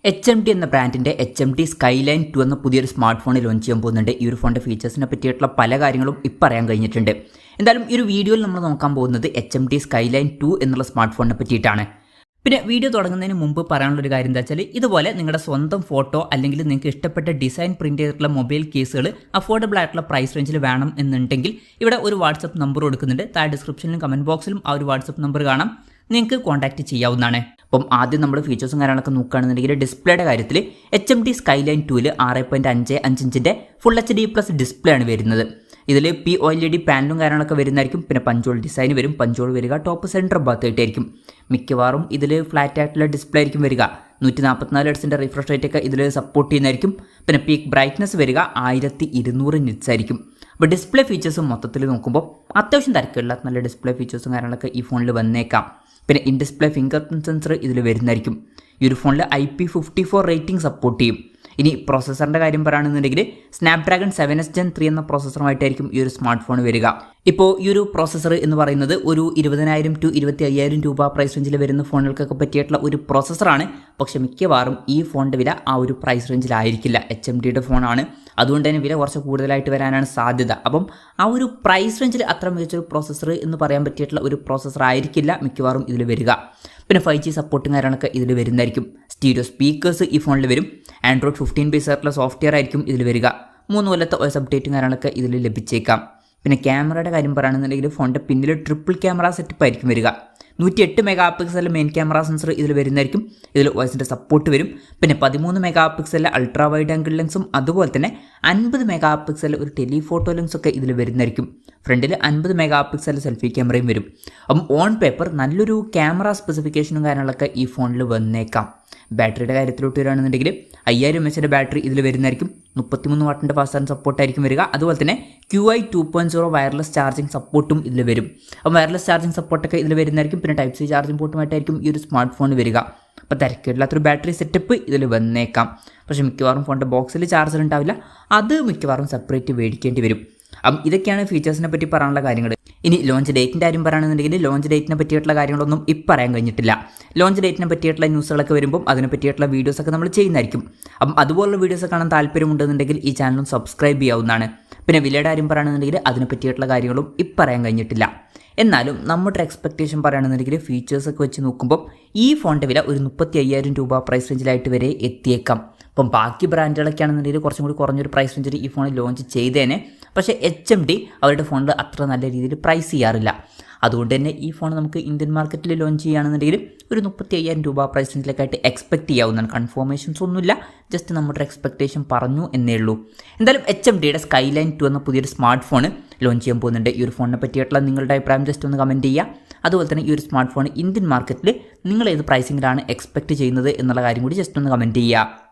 HMD എന്ന ബ്രാൻഡിൻ്റെ HMD Skyline 2 എന്ന പുതിയൊരു സ്മാർട്ട് ഫോൺ ലോഞ്ച് ചെയ്യാൻ പോകുന്നുണ്ട്. ഈ ഒരു ഫോണിൻ്റെ ഫീച്ചേഴ്സിനെ പറ്റിയിട്ടുള്ള പല കാര്യങ്ങളും ഇപ്പോൾ പറയാൻ കഴിഞ്ഞിട്ടുണ്ട്. എന്തായാലും ഈ ഒരു വീഡിയോയിൽ നമ്മൾ നോക്കാൻ പോകുന്നത് HMD Skyline 2 എന്നുള്ള സ്മാർട്ട് ഫോണിനെ പറ്റിയിട്ടാണ്. പിന്നെ വീഡിയോ തുടങ്ങുന്നതിന് മുമ്പ് പറയാനുള്ളൊരു കാര്യം എന്താ വെച്ചാൽ, ഇതുപോലെ നിങ്ങളുടെ സ്വന്തം ഫോട്ടോ അല്ലെങ്കിൽ നിങ്ങൾക്ക് ഇഷ്ടപ്പെട്ട ഡിസൈൻ പ്രിൻറ്റ് ചെയ്തിട്ടുള്ള മൊബൈൽ കേസുകൾ അഫോർഡബിൾ ആയിട്ടുള്ള പ്രൈസ് റേഞ്ചിൽ വേണം എന്നുണ്ടെങ്കിൽ ഇവിടെ ഒരു വാട്സപ്പ് നമ്പർ കൊടുക്കുന്നുണ്ട്. താഴെ ഡിസ്ക്രിപ്ഷനിലും കമൻറ്റ് ബോക്സിലും ആ ഒരു വാട്സപ്പ് നമ്പർ കാണാം, നിങ്ങൾക്ക് കോൺടാക്ട് ചെയ്യാവുന്നതാണ്. അപ്പം ആദ്യം നമ്മൾ ഫീച്ചേഴ്സും കാര്യങ്ങളൊക്കെ നോക്കുകയാണെന്നുണ്ടെങ്കിൽ ഡിസ്പ്ലേയുടെ കാര്യത്തിൽ HMD Skyline 2 6.55 ഇഞ്ചിൻ്റെ ഫുൾ HD+ ഡിസ്പ്ലേ ആണ് വരുന്നത്. ഇതിൽ POLED പാനലും കാര്യങ്ങളൊക്കെ വരുന്നതായിരിക്കും. പിന്നെ പഞ്ചോൾ ഡിസൈൻ വരും. പഞ്ചോൾ വരിക ടോപ്പ് സെൻറ്റർ ഭാഗത്തായിട്ടായിരിക്കും. മിക്കവാറും ഇതിൽ ഫ്ലാറ്റ് ആയിട്ടുള്ള ഡിസ്പ്ലേ ആയിരിക്കും വരിക. 144 Hz റിഫ്രഷ് റേറ്റ് ഒക്കെ ഇതിൽ സപ്പോർട്ട് ചെയ്യുന്നതായിരിക്കും. പിന്നെ പീക്ക് ബ്രൈറ്റ്നസ് വരിക 1200 നിറ്റ്സ് ആയിരിക്കും. അപ്പോൾ ഡിസ്പ്ലേ ഫീച്ചേഴ്സും മൊത്തത്തിൽ നോക്കുമ്പോൾ അത്യാവശ്യം തിരക്കുള്ള നല്ല ഡിസ്പ്ലേ ഫീച്ചേഴ്സും കാര്യങ്ങളൊക്കെ ഈ ഫോണിൽ വന്നേക്കാം. പിന്നെ in display finger print sensor ഇതിൽ വരുന്നതായിരിക്കും. ഈ ഒരു ഫോണിൽ IP54 റേറ്റിംഗ് സപ്പോർട്ട് ചെയ്യും. ഇനി പ്രോസസ്സറിൻ്റെ കാര്യം പറയുകയാണെന്നുണ്ടെങ്കിൽ സ്നാപ്ഡ്രാഗൺ 7S Gen 3 എന്ന പ്രോസസ്സറുമായിട്ടായിരിക്കും ഈ ഒരു സ്മാർട്ട് ഫോൺ വരിക. ഇപ്പോൾ ഈ ഒരു പ്രോസസ്സർ എന്ന് പറയുന്നത് ഒരു 20,000 to 25,000 രൂപ പ്രൈസ് റേഞ്ചിൽ വരുന്ന ഫോണുകൾക്കൊക്കെ പറ്റിയിട്ടുള്ള ഒരു പ്രോസസ്സറാണ്. പക്ഷേ മിക്കവാറും ഈ ഫോണിൻ്റെ വില ആ ഒരു പ്രൈസ് റേഞ്ചിലായിരിക്കില്ല. HMDയുടെ ഫോണാണ്, അതുകൊണ്ട് തന്നെ വില കുറച്ച് കൂടുതലായിട്ട് വരാനാണ് സാധ്യത. അപ്പം ആ ഒരു പ്രൈസ് റേഞ്ചിൽ അത്ര മികച്ചൊരു പ്രോസസ്സർ എന്ന് പറയാൻ പറ്റിയിട്ടുള്ള ഒരു പ്രോസസ്സർ ആയിരിക്കില്ല മിക്കവാറും ഇതിൽ വരിക. പിന്നെ 5G സപ്പോർട്ടും കാര്യങ്ങളൊക്കെ ഇതിൽ വരുന്നതായിരിക്കും. സ്റ്റീരിയോ സ്പീക്കേഴ്സ് ഈ ഫോണിൽ വരും. Android 15 ബേസ് ആയിട്ടുള്ള സോഫ്റ്റ്വെയർ ആയിരിക്കും ഇതിൽ വരിക. 3 കൊല്ലത്തെ OS അപ്ഡേറ്റും കാര്യങ്ങളൊക്കെ ഇതിൽ ലഭിച്ചേക്കാം. പിന്നെ ക്യാമറയുടെ കാര്യം പറയുകയാണെന്നുണ്ടെങ്കിൽ ഫോണിൻ്റെ പിന്നിൽ ട്രിപ്പിൾ ക്യാമറ സെറ്റപ്പ് ആയിരിക്കും വരിക. 108 MP മെയിൻ ക്യാമറ സെൻസർ ഇതിൽ വരുന്നതായിരിക്കും. ഇതിൽ OSൻ്റെ സപ്പോർട്ട് വരും. പിന്നെ 13 MP അൾട്രാ വൈഡ് ആംഗിൾ ലെൻസും അതുപോലെ തന്നെ 50 MP ഒരു ടെലിഫോട്ടോ ലെൻസൊക്കെ ഇതിൽ വരുന്നതായിരിക്കും. ഫ്രണ്ടിൽ 50 MP സെൽഫി ക്യാമറയും വരും. അപ്പം ഓൺ പേപ്പർ നല്ലൊരു ക്യാമറ സ്പെസിഫിക്കേഷനും കാര്യങ്ങളൊക്കെ ഈ ഫോണിൽ വന്നേക്കാം. ബാറ്ററിയുടെ കാര്യത്തിലോട്ട് വരികയാണെന്നുണ്ടെങ്കിൽ 5000 mAh ബാറ്ററി ഇതിൽ വരുന്നതായിരിക്കും. 33 വാട്ടിൻ്റെ ഫാസ്റ്റ് ചാർജിങ് സപ്പോർട്ടായിരിക്കും വരിക. അതുപോലെ തന്നെ QI 2.0 വയർലെസ് ചാർജിങ് സപ്പോർട്ടും ഇതിൽ വരും. അപ്പം വയർലെസ് ചാർജിങ് സപ്പോർട്ടൊക്കെ ഇതിൽ വരുന്നതായിരിക്കും. പിന്നെ Type-C ചാർജിങ് പോർട്ടുമായിട്ടായിരിക്കും ഈ ഒരു സ്മാർട്ട് ഫോൺ വരിക. അപ്പോൾ തിരക്കില്ലാത്തൊരു ബാറ്ററി സെറ്റപ്പ് ഇതിൽ വന്നേക്കാം. പക്ഷേ മിക്കവാറും ഫോണിൻ്റെ ബോക്സിൽ ചാർജർ ഉണ്ടാവില്ല, അത് മിക്കവാറും സെപ്പറേറ്റ് മേടിക്കേണ്ടി വരും. അപ്പം ഇതൊക്കെയാണ് ഫീച്ചേഴ്സിനെ പറ്റി പറയാനുള്ള കാര്യങ്ങൾ. ഇനി ലോഞ്ച് ഡേറ്റിൻ്റെ കാര്യം പറയുകയാണെന്നുണ്ടെങ്കിൽ ലോഞ്ച് ഡേറ്റിനെ പറ്റിയിട്ടുള്ള കാര്യങ്ങളൊന്നും ഇപ്പം പറയാൻ കഴിഞ്ഞിട്ടില്ല. ലോഞ്ച് ഡേറ്റിനെ പറ്റിയിട്ടുള്ള ന്യൂസുകളൊക്കെ വരുമ്പോൾ അതിനെ പറ്റിയിട്ടുള്ള വീഡിയോസൊക്കെ നമ്മൾ ചെയ്യുന്നതായിരിക്കും. അപ്പം അതുപോലുള്ള വീഡിയോസ് കാണാൻ താല്പര്യമുണ്ടെന്നുണ്ടെങ്കിൽ ഈ ചാനലും സബ്സ്ക്രൈബ് ചെയ്യാവുന്നതാണ്. പിന്നെ വിലയുടെ കാര്യം പറയുകയാണെന്നുണ്ടെങ്കിൽ അതിനെ പറ്റിയിട്ടുള്ള കാര്യങ്ങളും ഇപ്പം പറയാൻ കഴിഞ്ഞിട്ടില്ല. എന്നാലും നമ്മുടെ എക്സ്പെക്റ്റേഷൻ പറയുകയാണെന്നുണ്ടെങ്കിൽ ഫീച്ചേഴ്സൊക്കെ വെച്ച് നോക്കുമ്പോൾ ഈ ഫോണിൻ്റെ വില ഒരു 35,000 രൂപ പ്രൈസ് റേഞ്ചിലായിട്ട് വരെ എത്തിയേക്കാം. അപ്പം ബാക്കി ബ്രാൻഡുകളൊക്കെ ആണെന്നുണ്ടെങ്കിൽ കുറച്ചും കൂടി കുറഞ്ഞൊരു പ്രൈസ് റേഞ്ചിൽ ഈ ഫോൺ ലോഞ്ച് ചെയ്തേനെ. പക്ഷേ HMD അവരുടെ ഫോണിൽ അത്ര നല്ല രീതിയിൽ പ്രൈസ് ചെയ്യാറില്ല. അതുകൊണ്ട് തന്നെ ഈ ഫോൺ നമുക്ക് ഇന്ത്യൻ മാർക്കറ്റിൽ ലോഞ്ച് ചെയ്യുകയാണെന്നുണ്ടെങ്കിൽ ഒരു 35,000 രൂപ പ്രൈസ് റേഞ്ചിലേക്കായിട്ട് എക്സ്പെക്റ്റ് ചെയ്യാവുന്നതാണ്. കൺഫർമേഷൻസ് ഒന്നുമില്ല, ജസ്റ്റ് നമ്മുടെ എക്സ്പെക്റ്റേഷൻ പറഞ്ഞു എന്നേ ഉള്ളൂ. എന്തായാലും HMDയുടെ Skyline 2 എന്ന പുതിയൊരു സ്മാർട്ട് ഫോൺ ലോഞ്ച് ചെയ്യാൻ പോകുന്നുണ്ട്. ഈ ഒരു ഫോണിനെ പറ്റിയിട്ടുള്ള നിങ്ങളുടെ അഭിപ്രായം ജസ്റ്റ് ഒന്ന് കമൻറ്റ് ചെയ്യുക. അതുപോലെ തന്നെ ഈ ഒരു സ്മാർട്ട് ഫോൺ ഇന്ത്യൻ മാർക്കറ്റിൽ നിങ്ങൾ ഏത് പ്രൈസിങ്ങിലാണ് എക്സ്പെക്റ്റ് ചെയ്യുന്നത് എന്നുള്ള കാര്യം കൂടി ജസ്റ്റ് ഒന്ന് കമൻറ്റ് ചെയ്യുക.